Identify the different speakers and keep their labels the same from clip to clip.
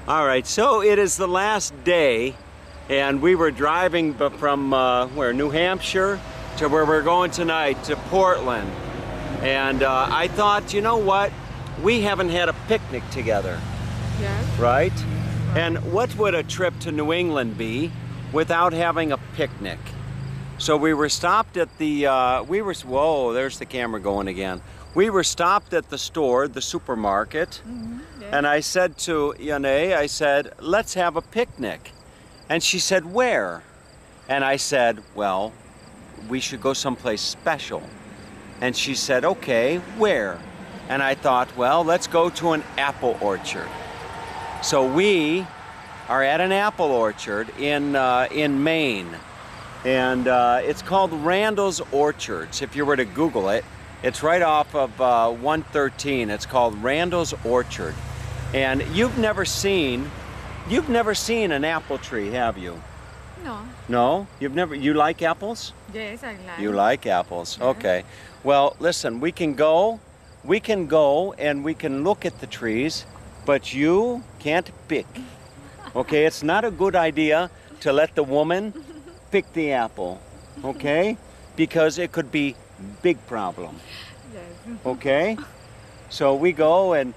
Speaker 1: All right, so it is the last day, and we were driving from where, New Hampshire to where we're going tonight, to Portland. And I thought, you know what? We haven't had a picnic together.
Speaker 2: Yeah.
Speaker 1: Right? And what would a trip to New England be without having a picnic? So we were stopped at the, whoa, there's the camera going again. We were stopped at the store, the supermarket,
Speaker 2: Yeah.
Speaker 1: and I said to Yaney, I said, let's have a picnic. And she said, where? And I said, well, we should go someplace special. And she said, okay, where? And I thought, well, let's go to an apple orchard. So we are at an apple orchard in Maine. And it's called Randall's Orchards. If you were to Google it, it's right off of 113. It's called Randall's Orchard. And you've never seen an apple tree, have you?
Speaker 2: No.
Speaker 1: No? You like apples?
Speaker 2: Yes, I like.
Speaker 1: You like apples,
Speaker 2: Yeah.
Speaker 1: okay. Well, listen, we can go and we can look at the trees, but you can't pick. Okay, it's not a good idea to let the woman pick the apple, okay? Because it could be big problem,
Speaker 2: Yes.
Speaker 1: okay? So we go and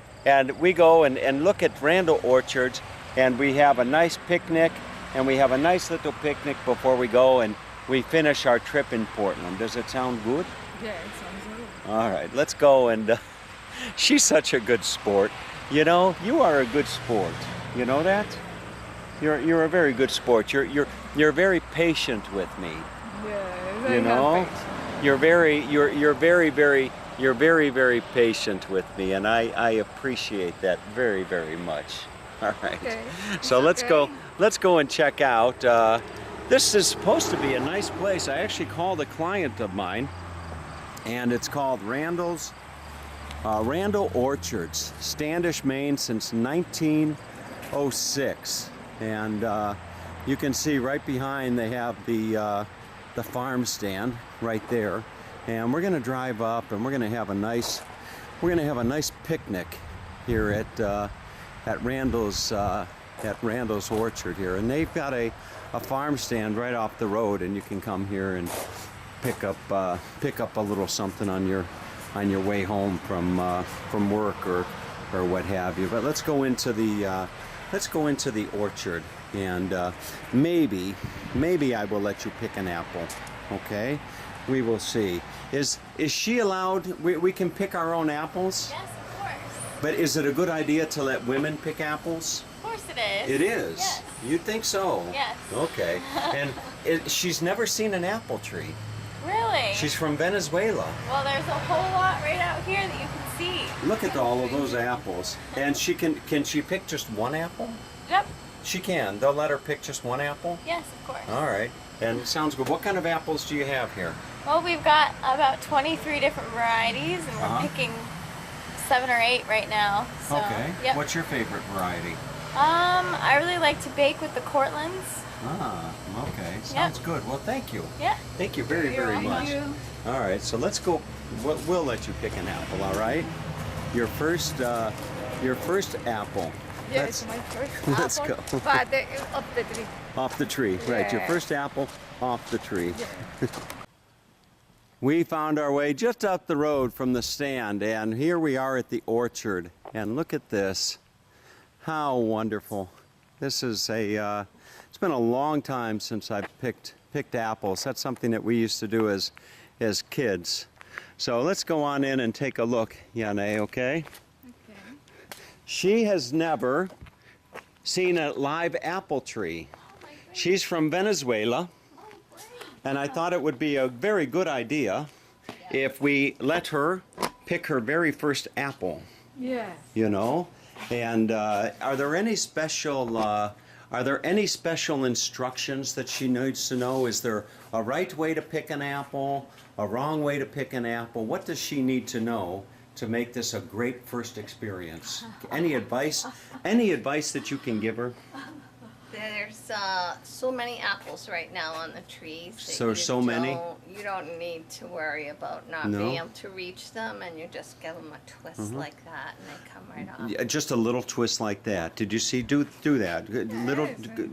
Speaker 1: look at Randall Orchards, and we have a nice picnic, and we have a nice little picnic before we go and we finish our trip in Portland. Does it sound good?
Speaker 2: Yeah, it sounds good.
Speaker 1: All right, let's go. And she's such a good sport. You know, you are a good sport. You know that? You're a very good sport. You're very patient with me.
Speaker 2: Yes,
Speaker 1: You know, you're very patient with me, and I appreciate that very, very much. All right.
Speaker 2: Okay.
Speaker 1: So let's go and check out. This is supposed to be a nice place. I actually called a client of mine, and it's called Randall Orchards, Standish, Maine, since 1906. And you can see right behind they have the farm stand right there. And we're going to drive up, and we're going to have a nice picnic here at Randall's Orchard here. And they've got a farm stand right off the road, and you can come here and pick up a little something on your way home from work or what have you. But let's go into the orchard, and maybe I will let you pick an apple. Okay, we will see. Is she allowed? We can pick our own apples.
Speaker 3: Yes, of course.
Speaker 1: But is it a good idea to let women pick apples?
Speaker 3: Of course it is.
Speaker 1: It is?
Speaker 3: Yes.
Speaker 1: You think so?
Speaker 3: Yes.
Speaker 1: Okay. And she's never seen an apple tree.
Speaker 3: Really?
Speaker 1: She's from Venezuela.
Speaker 3: Well, there's a whole lot right out here that you can see.
Speaker 1: Look at all of those apples. And can she pick just one apple?
Speaker 3: Yep.
Speaker 1: She can. They'll let her pick just one apple?
Speaker 3: Yes, of course.
Speaker 1: All right. And sounds good. What kind of apples do you have here?
Speaker 3: Well, we've got about 23 different varieties, and we're picking 7 or 8 right now. So,
Speaker 1: Okay.
Speaker 3: Yep.
Speaker 1: What's your favorite variety?
Speaker 3: I really like to bake with the Cortlands.
Speaker 1: Ah, okay. Sounds good. Well, thank you.
Speaker 3: Yeah.
Speaker 1: Thank you very, very much. All right, so let's go. We'll let you pick an apple. All right. Your first apple.
Speaker 2: Yeah, it's my first
Speaker 1: Let's
Speaker 2: apple,
Speaker 1: go.
Speaker 2: but up the tree.
Speaker 1: Off the tree, right. Your
Speaker 2: Yeah.
Speaker 1: first apple off the tree.
Speaker 2: Yeah.
Speaker 1: We found our way just up the road from the stand, and here we are at the orchard. And look at this. How wonderful. This is it's been a long time since I've picked apples. That's something that we used to do as kids. So let's go on in and take a look, Yaney, okay?
Speaker 2: Okay.
Speaker 1: She has never seen a live apple tree. She's from Venezuela, and I thought it would be a very good idea if we let her pick her very first apple,
Speaker 2: Yes.
Speaker 1: you know? And are there any special instructions that she needs to know? Is there a right way to pick an apple, a wrong way to pick an apple? What does she need to know to make this a great first experience? Any advice that you can give her?
Speaker 4: There's so many apples right now on the trees. That
Speaker 1: So- so many?
Speaker 4: You don't need to worry about not
Speaker 1: No?
Speaker 4: being able to reach them, and you just give them a twist like that, and they come right off.
Speaker 1: Yeah, just a little twist like that. Did you see? Do that. Little,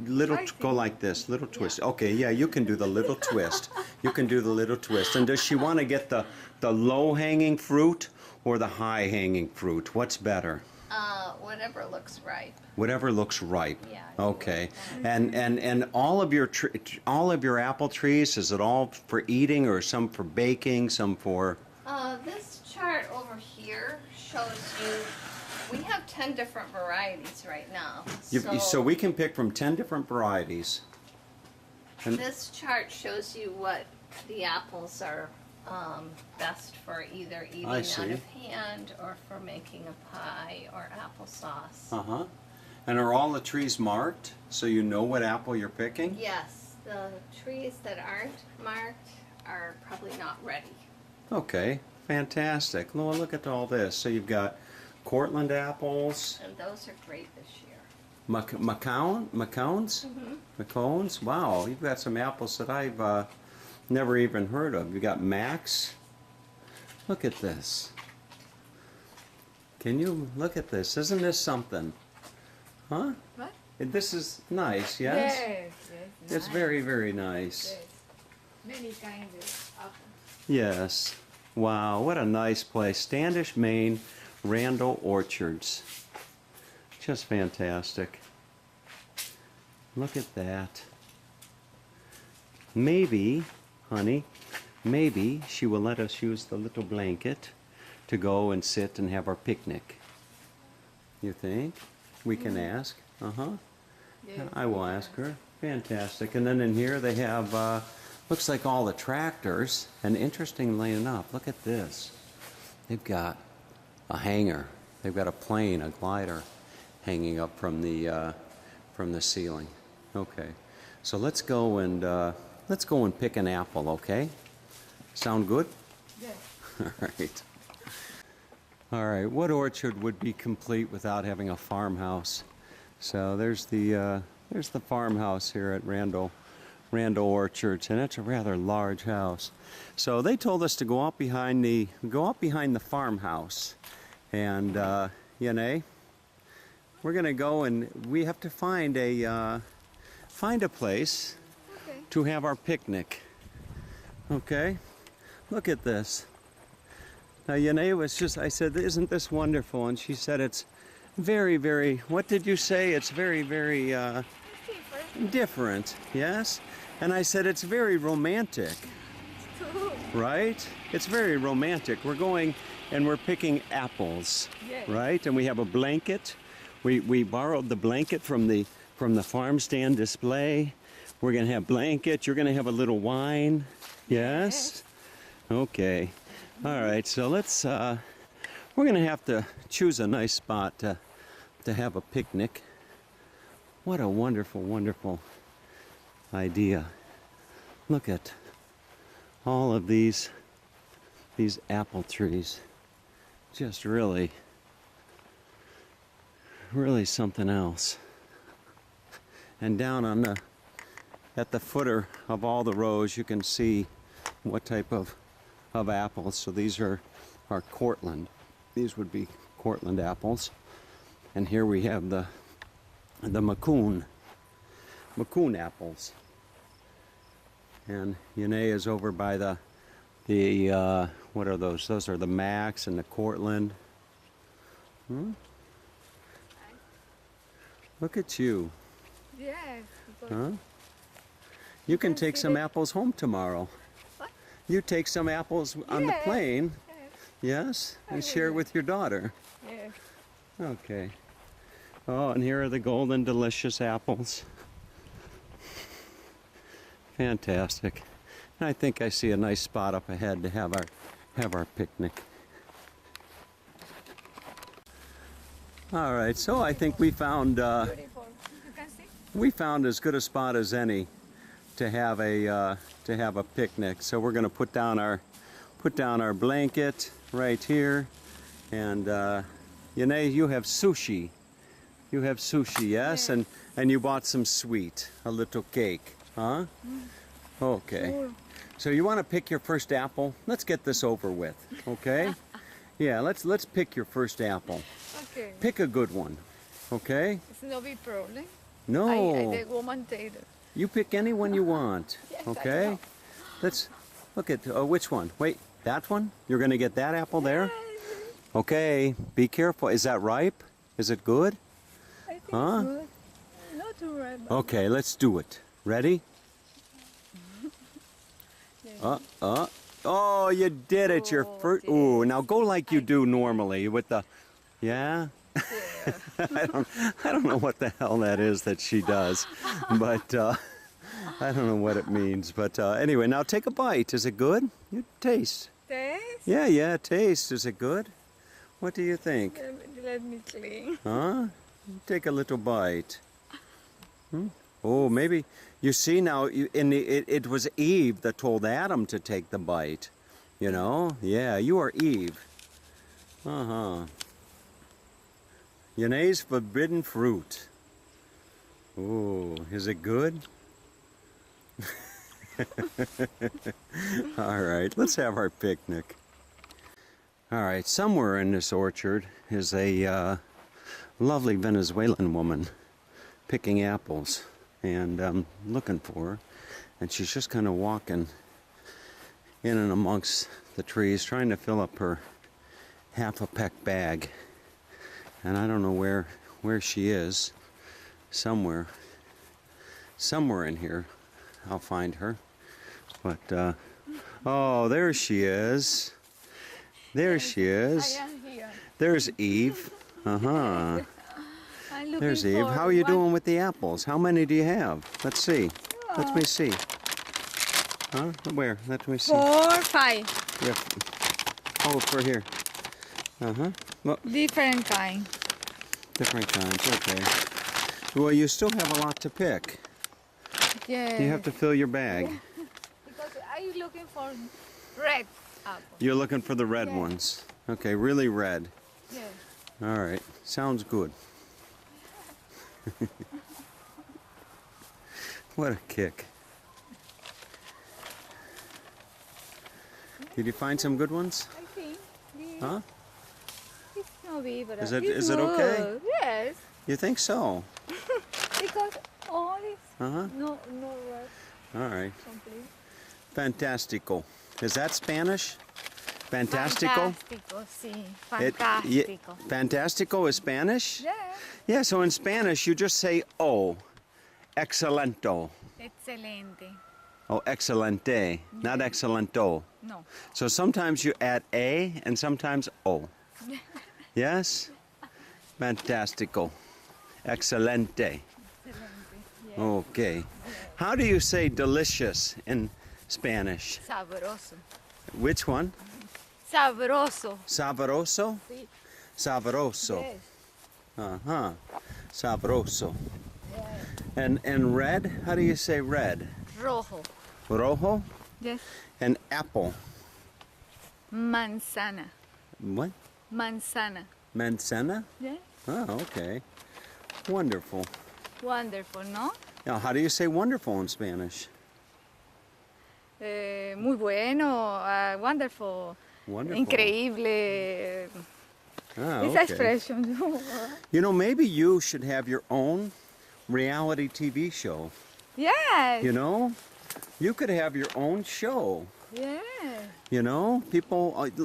Speaker 1: little. Go like this. Little twist. Okay. Yeah, you can do the little twist. You can do the little twist. And does she want to get the low hanging fruit or the high hanging fruit? What's better?
Speaker 4: Whatever looks ripe.
Speaker 1: Whatever looks ripe.
Speaker 4: Yeah.
Speaker 1: Okay. And all of your apple trees, is it all for eating or some for baking, some for?
Speaker 4: This chart over here shows you. We have 10 different varieties right now.
Speaker 1: So we can pick from 10 different varieties. And
Speaker 4: This chart shows you what the apples are best for either eating
Speaker 1: I
Speaker 4: out
Speaker 1: see.
Speaker 4: of hand or for making a pie or applesauce.
Speaker 1: uh-huh. And are all the trees marked so you know what apple you're picking?
Speaker 4: Yes, the trees that aren't marked are probably not ready.
Speaker 1: Okay. Fantastic. Well, look at all this. So you've got Cortland apples,
Speaker 4: And those are great this year.
Speaker 1: McCones? McCones? Wow, you've got some apples that I've never even heard of. You got Max. Look at this. Can you look at this? Isn't this something? Huh?
Speaker 2: What?
Speaker 1: This is nice, yes?
Speaker 2: Yes.
Speaker 1: It's
Speaker 2: Nice.
Speaker 1: very, very nice.
Speaker 2: Yes. Many kinds of apples.
Speaker 1: Yes. Wow, what a nice place. Standish, Maine, Randall Orchards. Just fantastic. Look at that. Maybe, honey, maybe she will let us use the little blanket to go and sit and have our picnic. You think? We can ask. Uh-huh.
Speaker 2: Yes.
Speaker 1: I will ask her. Fantastic. And then in here they have, looks like all the tractors. And interestingly enough, look at this. They've got a hanger. They've got a plane, a glider, hanging up from the ceiling. Okay. So let's go and pick an apple. Okay. Sound good?
Speaker 2: Yes.
Speaker 1: All right. All right. What orchard would be complete without having a farmhouse? So there's the farmhouse here at Randall Orchards, and it's a rather large house. So they told us to go out behind the farmhouse, and Yaney, we're gonna go and we have to find a place
Speaker 2: Okay.
Speaker 1: to have our picnic. Okay, look at this. Now Yaney was just, I said, isn't this wonderful? And she said it's very, very, what did you say? It's very, very different, yes? And I said it's very romantic, right? It's very romantic. We're going and we're picking apples,
Speaker 2: Yes.
Speaker 1: right? And we have a blanket. We borrowed the blanket from the farm stand display. We're gonna have blanket. You're gonna have a little wine, yes? Okay. All right. So let's. We're gonna have to choose a nice spot to have a picnic. What a wonderful, wonderful idea. Look at all of these apple trees. Just really, really something else. And down at the footer of all the rows, you can see what type of apples. So these are Cortland. These would be Cortland apples. And here we have the McCoon apples. And Yaney is over by the what are those? Those are the Max and the Cortland. Look at you.
Speaker 2: Yes. because-
Speaker 1: Huh? You can
Speaker 2: can
Speaker 1: take
Speaker 2: see
Speaker 1: some
Speaker 2: the-
Speaker 1: apples home tomorrow.
Speaker 2: What?
Speaker 1: You take some apples on the
Speaker 2: Yes.
Speaker 1: plane,
Speaker 2: Yes.
Speaker 1: yes,
Speaker 2: I
Speaker 1: and share
Speaker 2: will.
Speaker 1: with your daughter.
Speaker 2: Yes.
Speaker 1: Okay. Oh, and here are the golden delicious apples. Fantastic. I think I see a nice spot up ahead to have our picnic. All right, so I think we found
Speaker 2: Beautiful. You can see?
Speaker 1: we found as good a spot as any to have a picnic. So we're going to put down our blanket right here, and Yaney, you have sushi. You have sushi, yes? And you bought some sweet, a little cake, huh? Okay.
Speaker 2: Sure.
Speaker 1: So you want to pick your first apple? Let's get this over with, okay? Yeah, let's pick your first apple.
Speaker 2: Okay.
Speaker 1: Pick a good one, okay?
Speaker 2: It's no big problem.
Speaker 1: No,
Speaker 2: I the woman take it.
Speaker 1: you pick any one you want,
Speaker 2: Yes, I
Speaker 1: okay?
Speaker 2: know.
Speaker 1: Let's look at which one. Wait, that one? You're going to get that apple there? Okay, be careful. Is that ripe? Is it good?
Speaker 2: I think
Speaker 1: Huh?
Speaker 2: it's good. Not too red. But
Speaker 1: Okay, let's do it. Ready? Oh, you did it. Your
Speaker 2: Oh,
Speaker 1: first. Ooh, now go like you do normally with the. Yeah. I don't know what the hell that is that she does, but I don't know what it means. But anyway, now take a bite. Is it good? You taste.
Speaker 2: Taste?
Speaker 1: Yeah, taste. Is it good? What do you think?
Speaker 2: Let me clean.
Speaker 1: Huh? Take a little bite. Oh, maybe you see now. It was Eve that told Adam to take the bite. You know? Yeah, you are Eve. Yaney's forbidden fruit. Oh, is it good? All right, let's have our picnic. All right, somewhere in this orchard is a lovely Venezuelan woman picking apples, and I'm looking for her, and she's just kind of walking in and amongst the trees, trying to fill up her half a peck bag. And I don't know where she is. Somewhere in here I'll find her. But oh, there she is. There she is.
Speaker 2: I am here.
Speaker 1: There's Eve.
Speaker 2: I'm looking
Speaker 1: There's Eve.
Speaker 2: for
Speaker 1: How are you
Speaker 2: one.
Speaker 1: doing with the apples? How many do you have? Let's see. Let me see. Huh? Where? Let me see.
Speaker 2: 4, 5.
Speaker 1: Yeah. Oh, for here. Well,
Speaker 2: Different kind.
Speaker 1: different kinds. Okay. Well, you still have a lot to pick.
Speaker 2: Yeah.
Speaker 1: You have to fill your bag.
Speaker 2: Because I'm looking for red apple.
Speaker 1: You're looking for the red
Speaker 2: Yeah.
Speaker 1: ones. Okay, really red.
Speaker 2: Yeah.
Speaker 1: All right. Sounds good. What a kick. Did you find some good ones?
Speaker 2: I think
Speaker 1: Huh?
Speaker 2: it's not big, but
Speaker 1: Is
Speaker 2: it's
Speaker 1: it okay?
Speaker 2: good. Yes.
Speaker 1: You think so?
Speaker 2: Because all is
Speaker 1: Uh-huh.
Speaker 2: no red
Speaker 1: All right.
Speaker 2: complete.
Speaker 1: Fantastico. Is that Spanish? Fantastico?
Speaker 2: Fantastico, sí.
Speaker 1: It-
Speaker 2: Fantastico.
Speaker 1: Fantastico is Spanish?
Speaker 2: Yeah.
Speaker 1: Yeah, so in Spanish you just say oh. Excelento.
Speaker 2: Excelente.
Speaker 1: Oh, excelente, not excellento.
Speaker 2: No.
Speaker 1: So sometimes you add A and sometimes O. Yes? Fantastico. Excelente.
Speaker 2: Excelente. Yeah.
Speaker 1: Okay. How do you say delicious in Spanish?
Speaker 2: Sabroso.
Speaker 1: Which one?
Speaker 2: Sabroso.
Speaker 1: Sabroso?
Speaker 2: Sí.
Speaker 1: Sabroso.
Speaker 2: Yes.
Speaker 1: Uh-huh. Sabroso.
Speaker 2: Yes.
Speaker 1: And red? How do you say red?
Speaker 2: Rojo.
Speaker 1: Rojo?
Speaker 2: Yes.
Speaker 1: And apple.
Speaker 2: Manzana.
Speaker 1: What?
Speaker 2: Manzana.
Speaker 1: Manzana?
Speaker 2: Yeah.
Speaker 1: Oh, okay. Wonderful.
Speaker 2: Wonderful, no?
Speaker 1: Now, how do you say wonderful in Spanish?
Speaker 2: Muy bueno, wonderful,
Speaker 1: Wonderful.
Speaker 2: increíble.
Speaker 1: Ah,
Speaker 2: Esa
Speaker 1: okay.
Speaker 2: expression.
Speaker 1: You know, maybe you should have your own reality TV show.
Speaker 2: Yes.
Speaker 1: You know? You could have your own show.
Speaker 2: Yeah.
Speaker 1: You know? People like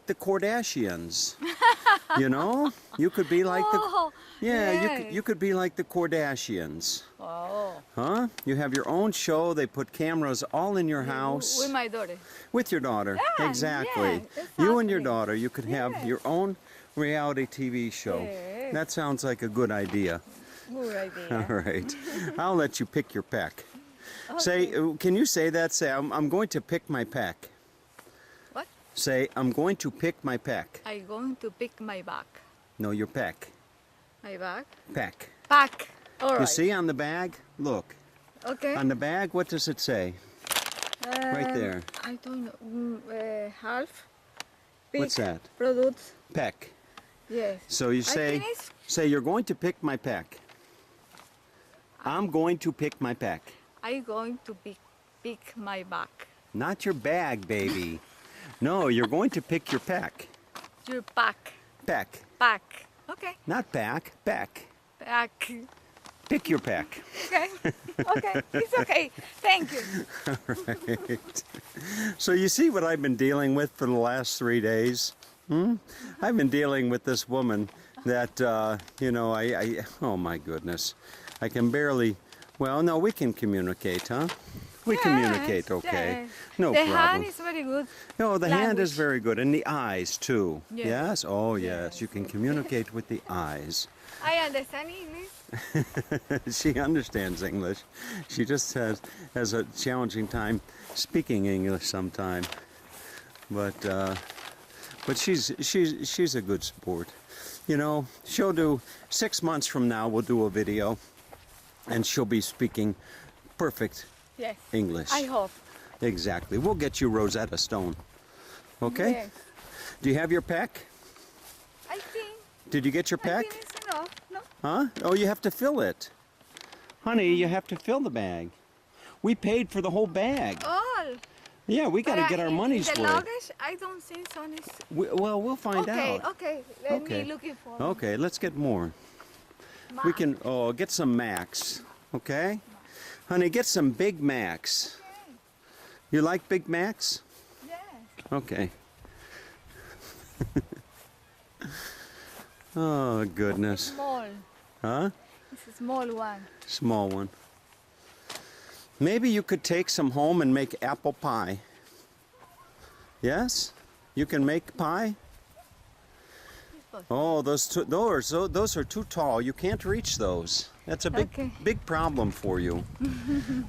Speaker 1: the Kardashians. You know? You could be like
Speaker 2: Oh,
Speaker 1: the Yeah,
Speaker 2: yes.
Speaker 1: you could be like the Kardashians.
Speaker 2: Oh.
Speaker 1: Huh? You have your own show. They put cameras all in your house.
Speaker 2: With my daughter.
Speaker 1: With your daughter.
Speaker 2: Yeah,
Speaker 1: Exactly.
Speaker 2: yeah,
Speaker 1: You and your
Speaker 2: exactly.
Speaker 1: daughter, you could have
Speaker 2: Yes.
Speaker 1: your own reality TV show.
Speaker 2: Yes.
Speaker 1: That sounds like a good idea.
Speaker 2: Good
Speaker 1: All
Speaker 2: idea.
Speaker 1: right. I'll let you pick your peck. Say, can you say that? Say, I'm going to pick my peck.
Speaker 2: What?
Speaker 1: Say, I'm going to pick my peck.
Speaker 2: I'm going to pick my bag.
Speaker 1: No, your peck.
Speaker 2: My bag?
Speaker 1: Peck.
Speaker 2: Pack. All right.
Speaker 1: You see on the bag? Look.
Speaker 2: Okay.
Speaker 1: On the bag, what does it say? Right there.
Speaker 2: I don't know. Half. Pick
Speaker 1: What's that?
Speaker 2: Products.
Speaker 1: Peck.
Speaker 2: Yes.
Speaker 1: So you
Speaker 2: I finished.
Speaker 1: say you're going to pick my peck. I'm going to pick my peck.
Speaker 2: I'm going to pick my back.
Speaker 1: Not your bag, baby. No, you're going to pick your peck.
Speaker 2: Your pack.
Speaker 1: Peck.
Speaker 2: Pack. Okay.
Speaker 1: Not back, peck.
Speaker 2: Pack.
Speaker 1: Pick your peck.
Speaker 2: Okay. Okay. It's okay. Thank you.
Speaker 1: Right. So you see what I've been dealing with for the last 3 days? I've been dealing with this woman that, you know, oh my goodness. I can barely, well, no, we can communicate, huh? We communicate okay.
Speaker 2: Yes.
Speaker 1: No
Speaker 2: the
Speaker 1: problem.
Speaker 2: hand is very good.
Speaker 1: No, the hand is
Speaker 2: language.
Speaker 1: very good. And the eyes, too.
Speaker 2: Yes.
Speaker 1: Yes? Oh, yes. You can communicate with the eyes.
Speaker 2: I understand English.
Speaker 1: She understands English. She just has a challenging time speaking English sometime. But she's a good sport. You know, she'll do 6 months from now. We'll do a video, and she'll be speaking perfect
Speaker 2: Yes.
Speaker 1: English.
Speaker 2: I hope.
Speaker 1: Exactly. We'll get you Rosetta Stone. Okay.
Speaker 2: Yes.
Speaker 1: Do you have your pack?
Speaker 2: I think.
Speaker 1: Did you get your
Speaker 2: I
Speaker 1: pack?
Speaker 2: think it's enough. No.
Speaker 1: Huh? Oh, you have to fill it. Honey, you have to fill the bag. We paid for the whole bag.
Speaker 2: All.
Speaker 1: Yeah, we got to
Speaker 2: But
Speaker 1: get our
Speaker 2: in
Speaker 1: money's
Speaker 2: the
Speaker 1: worth.
Speaker 2: luggage, I don't think so.
Speaker 1: Well, we'll find
Speaker 2: Okay.
Speaker 1: out.
Speaker 2: Okay. Let
Speaker 1: Okay.
Speaker 2: me looking for.
Speaker 1: Okay, let's get more. We can, get some Macs, okay? Honey, get some Big Macs. You like Big Macs?
Speaker 2: Yes.
Speaker 1: Okay. Oh, goodness.
Speaker 2: Small.
Speaker 1: Huh?
Speaker 2: It's a small one.
Speaker 1: Small one. Maybe you could take some home and make apple pie. Yes? You can make pie? Oh, those are too tall. You can't reach those. That's a big problem for you.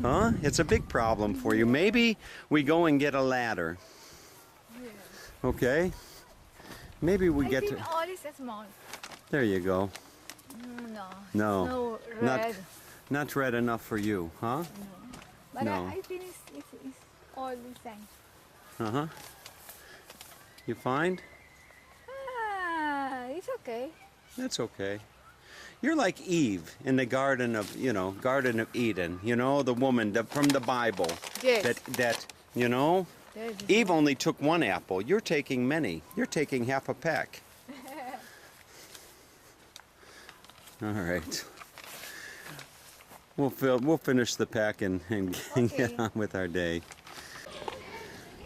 Speaker 1: Huh? It's a big problem for you. Maybe we go and get a ladder. Okay? Maybe we
Speaker 2: I
Speaker 1: get
Speaker 2: think
Speaker 1: to...
Speaker 2: all is small.
Speaker 1: There you go.
Speaker 2: No.
Speaker 1: No.
Speaker 2: No
Speaker 1: Not,
Speaker 2: red.
Speaker 1: not red enough for you, huh?
Speaker 2: But
Speaker 1: no.
Speaker 2: I think it's all the same.
Speaker 1: Uh-huh. You find?
Speaker 2: It's okay.
Speaker 1: That's okay. You're like Eve in the Garden of Eden. You know, the woman from the Bible.
Speaker 2: Yes.
Speaker 1: That you know,
Speaker 2: Yes.
Speaker 1: Eve only took one apple. You're taking many. You're taking half a peck. All right. We'll finish the pack and get on with our day.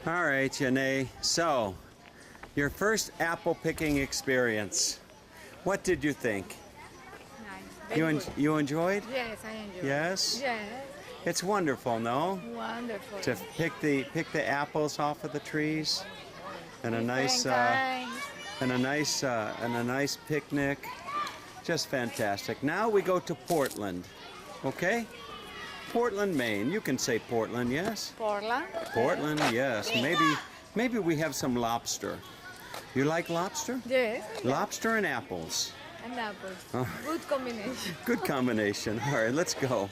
Speaker 1: All right, Yaney. So, your first apple picking experience. What did you think?
Speaker 2: Nice.
Speaker 1: You enjoyed?
Speaker 2: Yes, I enjoy.
Speaker 1: Yes?
Speaker 2: Yes.
Speaker 1: It's wonderful, no?
Speaker 2: Wonderful.
Speaker 1: To pick the apples off of the trees, and a nice picnic. Just fantastic. Now we go to Portland. Okay? Portland, Maine. You can say Portland, yes?
Speaker 2: Portland.
Speaker 1: Portland, yes. Maybe we have some lobster. You like lobster?
Speaker 2: Yes.
Speaker 1: Lobster and apples.
Speaker 2: And apples. Good combination.
Speaker 1: Good combination. All right, let's go.